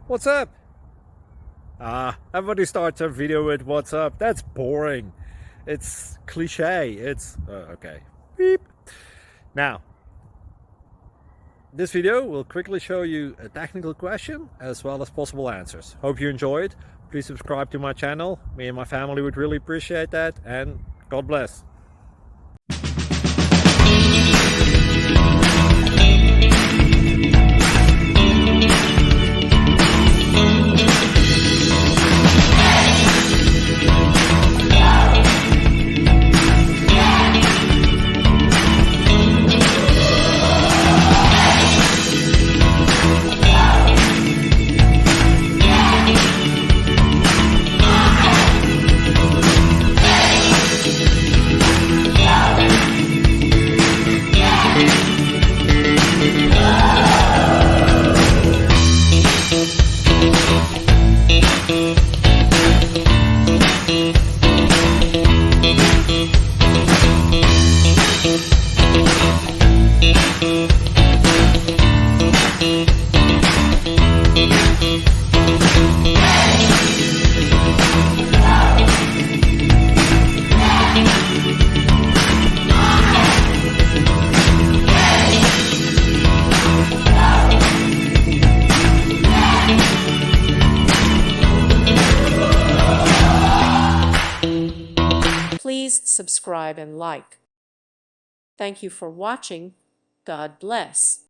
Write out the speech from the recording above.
What's up? Everybody starts their video with what's up. That's boring. It's cliche. It's okay. Beep. Now, this video will quickly show you a technical question as well as possible answers. Hope you enjoyed. Please subscribe to my channel. Me and my family would really appreciate that, and God bless. Please subscribe and like. Thank you for watching. God bless.